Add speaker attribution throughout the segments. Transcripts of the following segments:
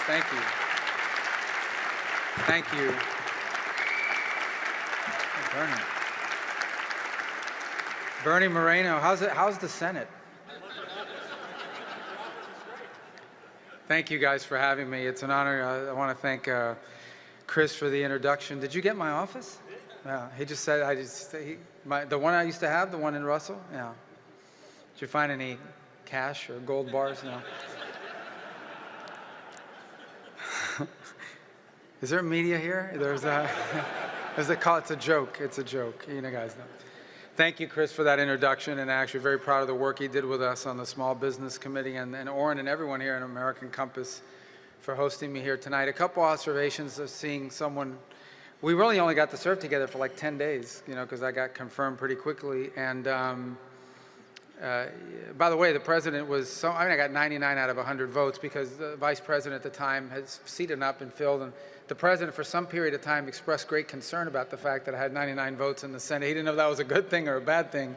Speaker 1: Thank you. Thank you. Bernie. Bernie Moreno, how's the Senate? Thank you guys for having me. It's an honor. I want to thank Chris for the introduction. Did you get my office? Yeah. He just said, the one I used to have, the one in Russell? Yeah. Did you find any cash or gold bars? No. Is there media here? It's a joke. It's a joke. You know, guys know. Thank you, Chris, for that introduction, and actually very proud of the work he did with us on the Small Business Committee, and Oren and everyone here in American Compass for hosting me here tonight. A couple observations of seeing someone. We really only got to serve together for like 10 days, you know, because I got confirmed pretty quickly. And by the way, the president was, I got 99 out of 100 votes because the vice president at the time has seated up and filled. And the president, for some period of time, expressed great concern about the fact that I had 99 votes in the Senate. He didn't know if that was a good thing or a bad thing.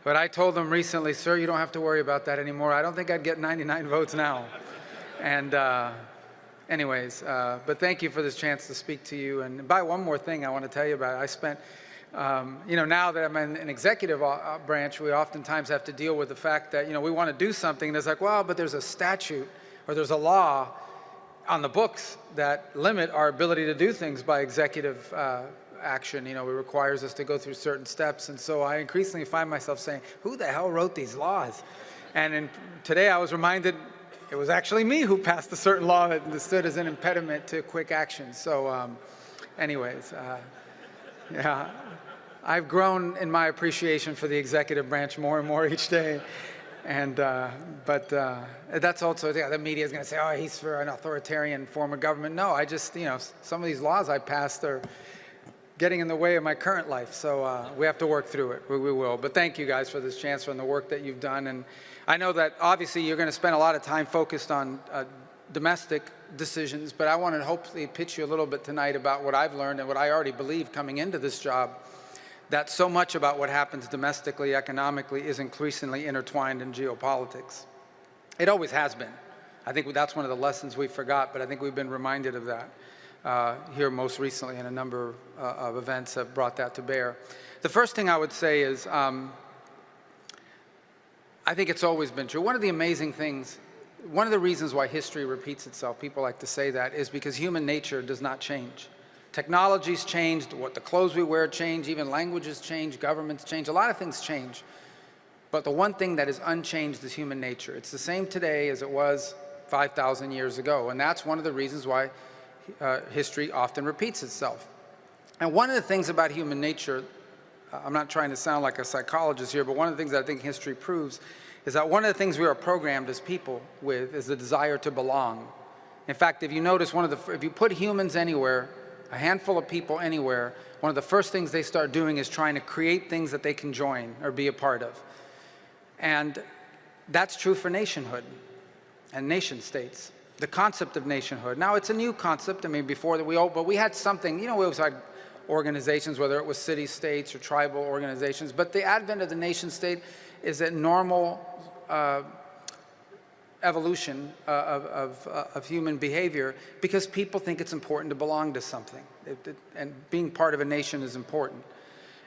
Speaker 1: But I told him recently, sir, you don't have to worry about that anymore. I don't think I'd get 99 votes now. And anyways, but thank you for this chance to speak to you. And by one more thing I want to tell you about, I spent, you know, now that I'm in an executive branch, we oftentimes have to deal with the fact that, you know, we want to do something and it's like, well, but there's a statute or there's a law on the books that limit our ability to do things by executive action. You know, it requires us to go through certain steps. And so I increasingly find myself saying, who the hell wrote these laws? And today I was reminded it was actually me who passed a certain law that stood as an impediment to quick action. So anyways, yeah, I've grown in my appreciation for the executive branch more and more each day. And, but that's also, yeah, the media is going to say, oh, he's for an authoritarian form of government. No, I just, you know, some of these laws I passed are getting in the way of my current life. So we have to work through it. We will. But thank you guys for this chance and the work that you've done. And I know that obviously you're going to spend a lot of time focused on domestic decisions, but I want to hopefully pitch you a little bit tonight about what I've learned and what I already believe coming into this job, that so much about what happens domestically, economically, is increasingly intertwined in geopolitics. It always has been. I think that's one of the lessons we forgot, but I think we've been reminded of that here most recently, and a number of events have brought that to bear. The first thing I would say is, I think it's always been true. One of the amazing things, one of the reasons why history repeats itself, people like to say that, is because human nature does not change. Technology's changed, what the clothes we wear change, even languages change, governments change, a lot of things change. But the one thing that is unchanged is human nature. It's the same today as it was 5,000 years ago, and that's one of the reasons why history often repeats itself. And one of the things about human nature, I'm not trying to sound like a psychologist here, but one of the things that I think history proves is that one of the things we are programmed as people with is the desire to belong. In fact, if you notice, if you put humans anywhere, a handful of people anywhere, one of the first things they start doing is trying to create things that they can join or be a part of. And that's true for nationhood and nation states. The concept of nationhood. Now, it's a new concept. I mean, before that but we had something, you know, we always had organizations, whether it was city-states or tribal organizations, but the advent of the nation-state is a normal evolution of human behavior because people think it's important to belong to something. And being part of a nation is important.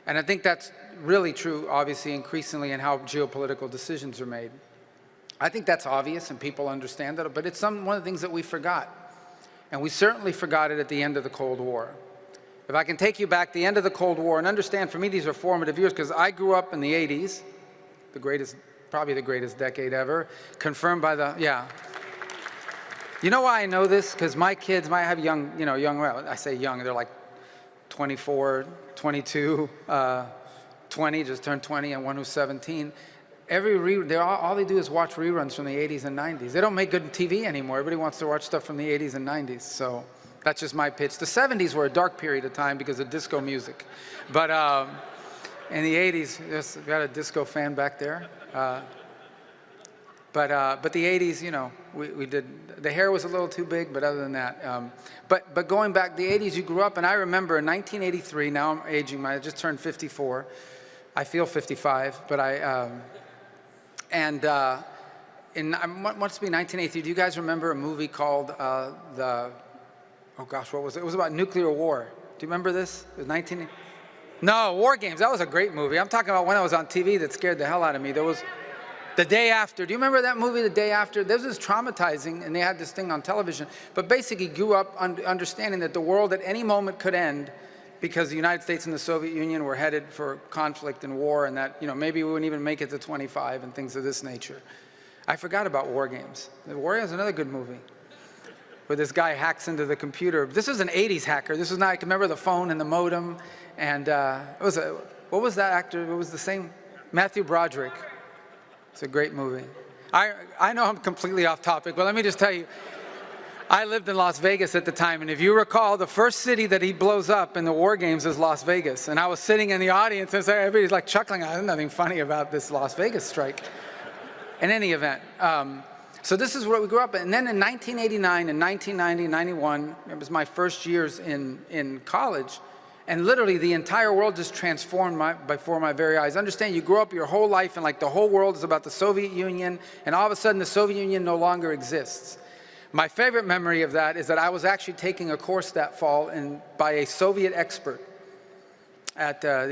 Speaker 1: And I think that's really true, obviously, increasingly in how geopolitical decisions are made. I think that's obvious and people understand that, but it's one of the things that we forgot. And we certainly forgot it at the end of the Cold War. If I can take you back to the end of the Cold War, and understand for me these are formative years because I grew up in the 80s, probably the greatest decade ever, confirmed by the, yeah. You know why I know this? Because my kids might have well, I say young, they're like 24, 22, 20, just turned 20, and one who's 17. All they do is watch reruns from the 80s and 90s. They don't make good TV anymore. Everybody wants to watch stuff from the 80s and 90s, so that's just my pitch. The 70s were a dark period of time because of disco music. But in the 80s, we got a disco fan back there. But the 80s, you know, we did, the hair was a little too big, but other than that. But going back, the 80s, you grew up, and I remember in 1983, now I'm aging, I just turned 54. I feel 55, but must be 1983. Do you guys remember a movie called oh gosh, what was it? It was about nuclear war. Do you remember this? It was No, War Games. That was a great movie. I'm talking about when I was on TV that scared the hell out of me. There was The Day After. Do you remember that movie, The Day After? This was traumatizing, and they had this thing on television. But basically grew up understanding that the world at any moment could end because the United States and the Soviet Union were headed for conflict and war, and that, you know, maybe we wouldn't even make it to 25 and things of this nature. I forgot about War Games. War Games is another good movie, where this guy hacks into the computer. This was an 80s hacker. This was not, I can remember the phone and the modem, and what was that actor? It was the same, Matthew Broderick. It's a great movie. I know I'm completely off topic, but let me just tell you, I lived in Las Vegas at the time, and if you recall, the first city that he blows up in the War Games is Las Vegas. And I was sitting in the audience, and so everybody's like chuckling. There's nothing funny about this Las Vegas strike. In any event, so this is where we grew up. And then in 1989 and 1990, 91, it was my first years in college, and literally the entire world just transformed before my very eyes. Understand, you grow up your whole life, and like the whole world is about the Soviet Union, and all of a sudden the Soviet Union no longer exists. My favorite memory of that is that I was actually taking a course that fall by a Soviet expert at, I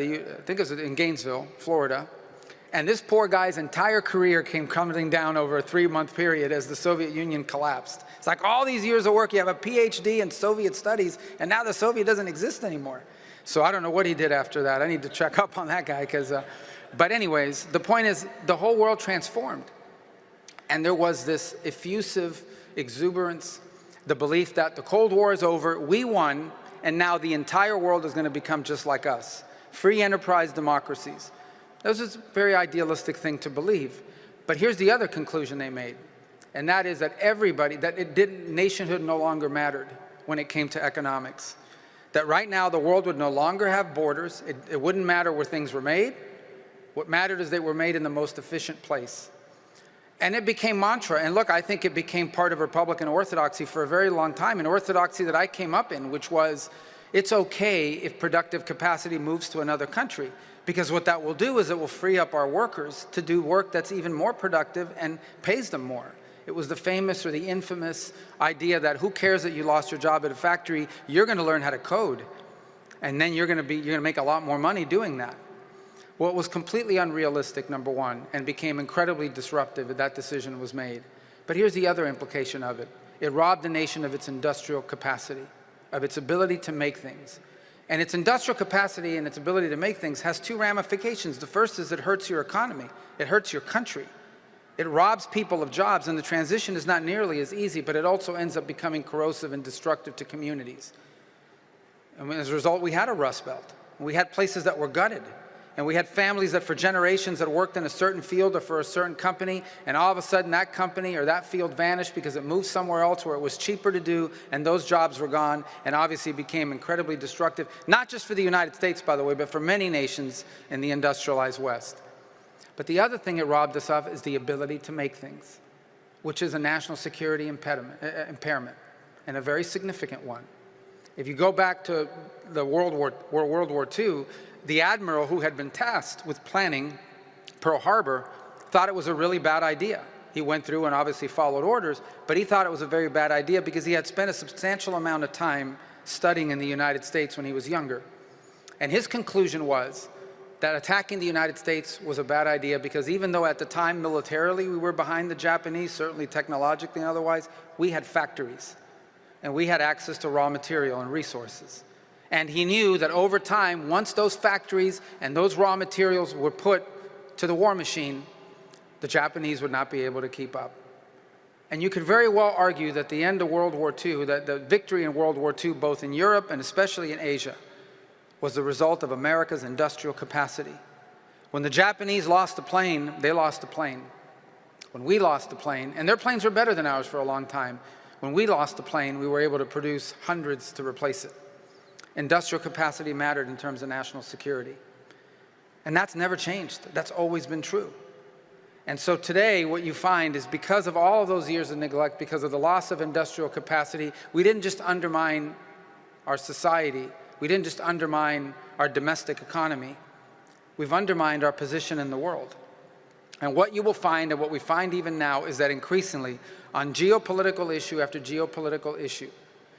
Speaker 1: think it was in Gainesville, Florida. And this poor guy's entire career came crumbling down over a 3-month period as the Soviet Union collapsed. It's like all these years of work, you have a PhD in Soviet studies, and now the Soviet doesn't exist anymore. So I don't know what he did after that. I need to check up on that guy, but anyways, the point is the whole world transformed. And there was this effusive exuberance, the belief that the Cold War is over, we won, and now the entire world is going to become just like us. Free enterprise democracies. That was a very idealistic thing to believe. But here's the other conclusion they made, and that is that nationhood no longer mattered when it came to economics. That right now the world would no longer have borders. It wouldn't matter where things were made. What mattered is they were made in the most efficient place. And it became mantra, and look, I think it became part of Republican orthodoxy for a very long time, an orthodoxy that I came up in, which was, it's okay if productive capacity moves to another country, because what that will do is it will free up our workers to do work that's even more productive and pays them more. It was the famous or the infamous idea that who cares that you lost your job at a factory, you're going to learn how to code, and then you're going to make a lot more money doing that. Well, it was completely unrealistic, number one, and became incredibly disruptive if that decision was made. But here's the other implication of it. It robbed the nation of its industrial capacity, of its ability to make things. And its industrial capacity and its ability to make things has two ramifications. The first is it hurts your economy. It hurts your country. It robs people of jobs, and the transition is not nearly as easy, but it also ends up becoming corrosive and destructive to communities. And as a result, we had a Rust Belt. We had places that were gutted. And we had families that for generations had worked in a certain field or for a certain company, and all of a sudden that company or that field vanished because it moved somewhere else where it was cheaper to do, and those jobs were gone, and obviously became incredibly destructive, not just for the United States, by the way, but for many nations in the industrialized West. But the other thing it robbed us of is the ability to make things, which is a national security impairment, and a very significant one. If you go back to the World War II, the admiral who had been tasked with planning Pearl Harbor thought it was a really bad idea. He went through and obviously followed orders, but he thought it was a very bad idea because he had spent a substantial amount of time studying in the United States when he was younger. And his conclusion was that attacking the United States was a bad idea because even though at the time militarily we were behind the Japanese, certainly technologically and otherwise, we had factories and we had access to raw material and resources. And he knew that over time, once those factories and those raw materials were put to the war machine, the Japanese would not be able to keep up. And you could very well argue that the end of World War II, that the victory in World War II, both in Europe and especially in Asia, was the result of America's industrial capacity. When the Japanese lost a plane, they lost a plane. When we lost a plane, and their planes were better than ours for a long time, when we lost a plane, we were able to produce hundreds to replace it. Industrial capacity mattered in terms of national security. And that's never changed. That's always been true. And so today, what you find is because of all of those years of neglect, because of the loss of industrial capacity, we didn't just undermine our society. We didn't just undermine our domestic economy. We've undermined our position in the world. And what you will find, and what we find even now, is that increasingly, on geopolitical issue after geopolitical issue,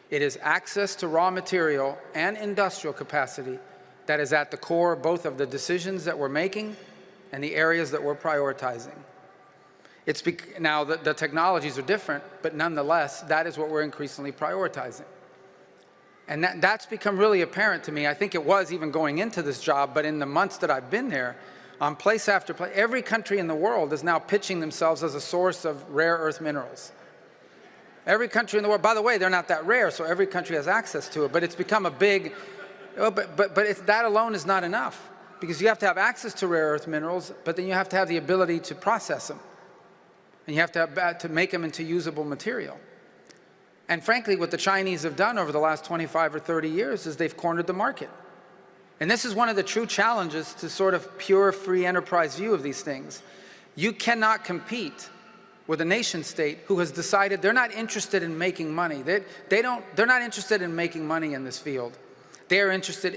Speaker 1: it is access to raw material and industrial capacity that is at the core both of the decisions that we're making and the areas that we're prioritizing. Now, the technologies are different, but nonetheless, that is what we're increasingly prioritizing. And that's become really apparent to me. I think it was even going into this job, but in the months that I've been there, on place after place, every country in the world is now pitching themselves as a source of rare earth minerals. Every country in the world, by the way, they're not that rare, so every country has access to it, but it's become a big, that alone is not enough, because you have to have access to rare earth minerals, but then you have to have the ability to process them, and you have to make them into usable material. And frankly, what the Chinese have done over the last 25 or 30 years is they've cornered the market. And this is one of the true challenges to sort of pure free enterprise view of these things. You cannot compete with a nation state who has decided they're not interested in making money. They're not interested in making money in this field. They are interested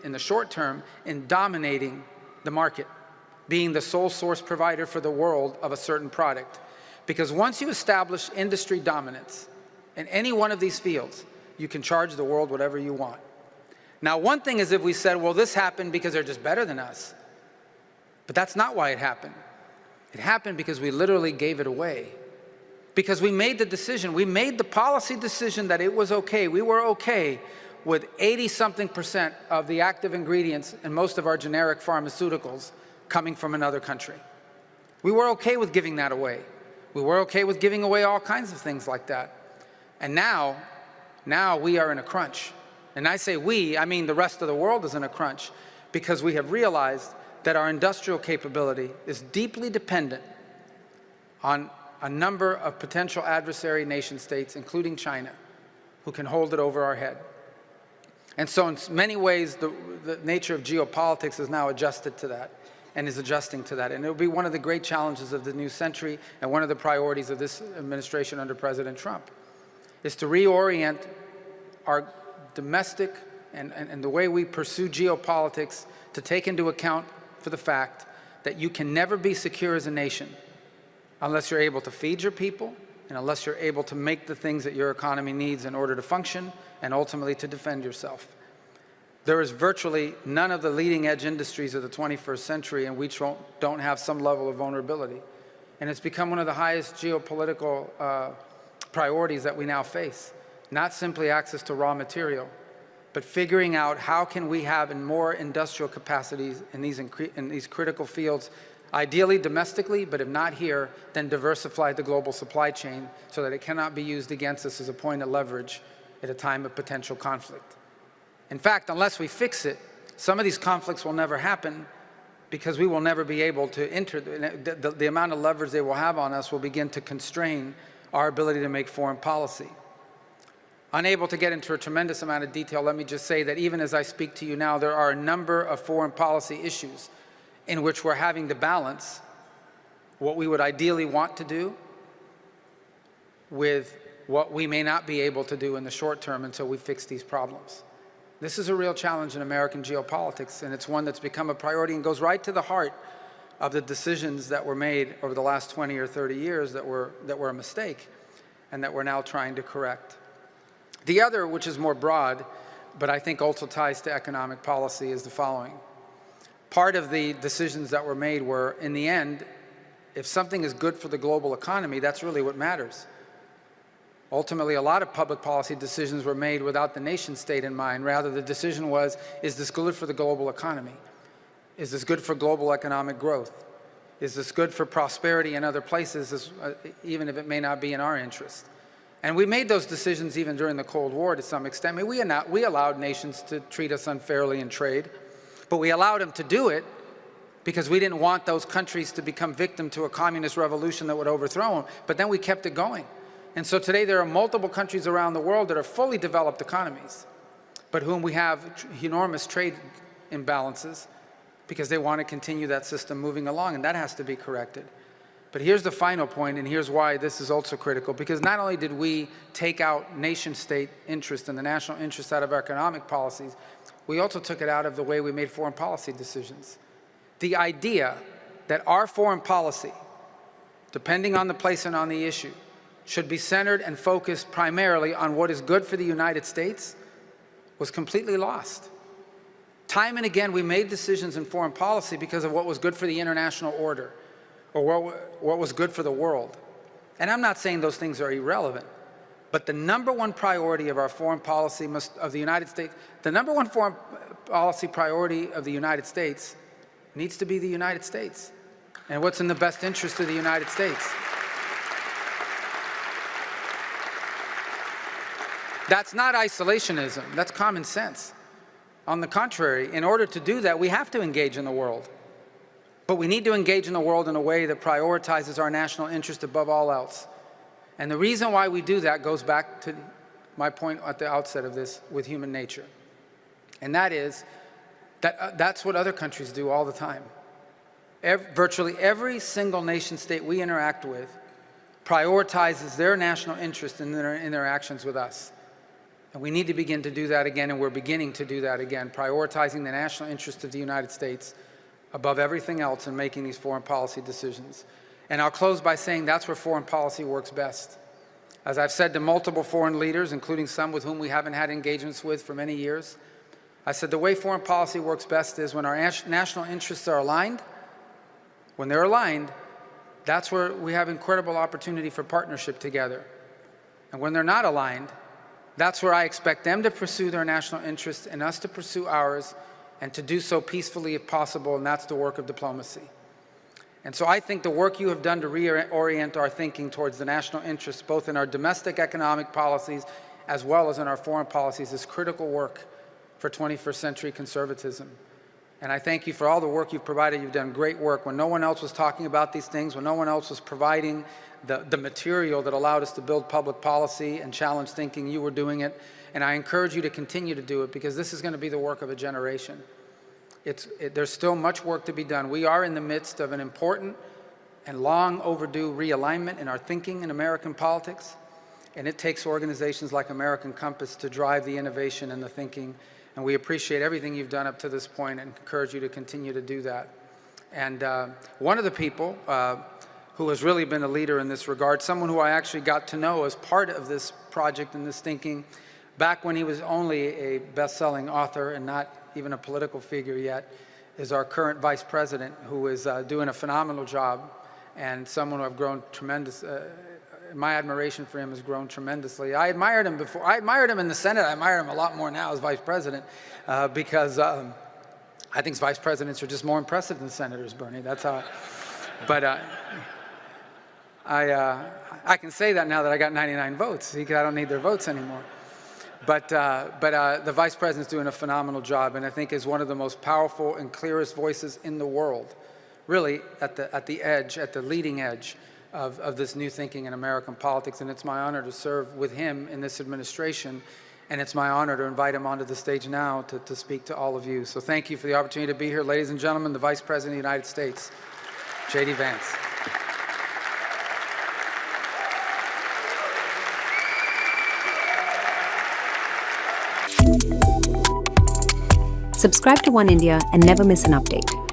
Speaker 1: in the short term in dominating the market, being the sole source provider for the world of a certain product. Because once you establish industry dominance in any one of these fields, you can charge the world whatever you want. Now, one thing is if we said, well, this happened because they're just better than us. But that's not why it happened. It happened because we literally gave it away. Because we made the decision, we made the policy decision that it was okay. We were okay with 80-something% of the active ingredients in most of our generic pharmaceuticals coming from another country. We were okay with giving that away. We were okay with giving away all kinds of things like that. And now we are in a crunch. And I say we, I mean the rest of the world is in a crunch, because we have realized that our industrial capability is deeply dependent on a number of potential adversary nation states, including China, who can hold it over our head. And so in many ways, the nature of geopolitics is now adjusted to that and is adjusting to that. And it will be one of the great challenges of the new century, and one of the priorities of this administration under President Trump, is to reorient our domestic and the way we pursue geopolitics to take into account for the fact that you can never be secure as a nation unless you're able to feed your people and unless you're able to make the things that your economy needs in order to function and ultimately to defend yourself. There is virtually none of the leading edge industries of the 21st century in which don't have some level of vulnerability. And it's become one of the highest geopolitical priorities that we now face. Not simply access to raw material, but figuring out how can we have more industrial capacities in these critical fields, ideally domestically, but if not here, then diversify the global supply chain so that it cannot be used against us as a point of leverage at a time of potential conflict. In fact, unless we fix it, some of these conflicts will never happen, because we will never be able to enter, the amount of leverage they will have on us will begin to constrain our ability to make foreign policy. Unable to get into a tremendous amount of detail, let me just say that even as I speak to you now, there are a number of foreign policy issues in which we're having to balance what we would ideally want to do with what we may not be able to do in the short term until we fix these problems. This is a real challenge in American geopolitics, and it's one that's become a priority and goes right to the heart of the decisions that were made over the last 20 or 30 years that were a mistake and that we're now trying to correct. The other, which is more broad, but I think also ties to economic policy, is the following. Part of the decisions that were made were, in the end, if something is good for the global economy, that's really what matters. Ultimately, a lot of public policy decisions were made without the nation state in mind. Rather, the decision was, is this good for the global economy? Is this good for global economic growth? Is this good for prosperity in other places, even if it may not be in our interest? And we made those decisions even during the Cold War to some extent. I mean, we allowed nations to treat us unfairly in trade, but we allowed them to do it because we didn't want those countries to become victim to a communist revolution that would overthrow them, but then we kept it going. And so today there are multiple countries around the world that are fully developed economies, but whom we have enormous trade imbalances because they want to continue that system moving along, and that has to be corrected. But here's the final point, and here's why this is also critical, because not only did we take out nation-state interest and the national interest out of our economic policies, we also took it out of the way we made foreign policy decisions. The idea that our foreign policy, depending on the place and on the issue, should be centered and focused primarily on what is good for the United States was completely lost. Time and again, we made decisions in foreign policy because of what was good for the international order or what was good for the world. And I'm not saying those things are irrelevant, but the number one priority of our foreign policy of the United States, the number one foreign policy priority of the United States needs to be the United States and what's in the best interest of the United States. That's not isolationism, that's common sense. On the contrary, in order to do that, we have to engage in the world. But we need to engage in the world in a way that prioritizes our national interest above all else. And the reason why we do that goes back to my point at the outset of this with human nature. And that is that that's what other countries do all the time. Virtually every single nation state we interact with prioritizes their national interest in their interactions with us. And we need to begin to do that again, and we're beginning to do that again, prioritizing the national interest of the United States above everything else in making these foreign policy decisions. And I'll close by saying that's where foreign policy works best. As I've said to multiple foreign leaders, including some with whom we haven't had engagements with for many years, I said the way foreign policy works best is when our national interests are aligned. When they're aligned, that's where we have incredible opportunity for partnership together. And when they're not aligned, that's where I expect them to pursue their national interests and us to pursue ours, and to do so peacefully if possible, and that's the work of diplomacy. And so I think the work you have done to reorient our thinking towards the national interests, both in our domestic economic policies as well as in our foreign policies, is critical work for 21st century conservatism. And I thank you for all the work you've provided. You've done great work. When no one else was talking about these things, when no one else was providing the material that allowed us to build public policy and challenge thinking, you were doing it. And I encourage you to continue to do it, because this is going to be the work of a generation. There's still much work to be done. We are in the midst of an important and long overdue realignment in our thinking in American politics. And it takes organizations like American Compass to drive the innovation and the thinking. And we appreciate everything you've done up to this point and encourage you to continue to do that. And one of the people who has really been a leader in this regard, someone who I actually got to know as part of this project and this thinking, back when he was only a best-selling author and not even a political figure yet, is our current vice president, who is doing a phenomenal job, and someone who I've grown tremendous, my admiration for him has grown tremendously. I admired him before. I admired him in the Senate. I admire him a lot more now as vice president, because I think vice presidents are just more impressive than senators, Bernie. That's how I can say that now that I got 99 votes. I don't need their votes anymore. But the vice president's doing a phenomenal job, and I think is one of the most powerful and clearest voices in the world, really at the edge, at the leading edge of this new thinking in American politics. And it's my honor to serve with him in this administration, and it's my honor to invite him onto the stage now to speak to all of you. So thank you for the opportunity to be here. Ladies and gentlemen, the Vice President of the United States, JD Vance.
Speaker 2: Subscribe to Oneindia and never miss an update.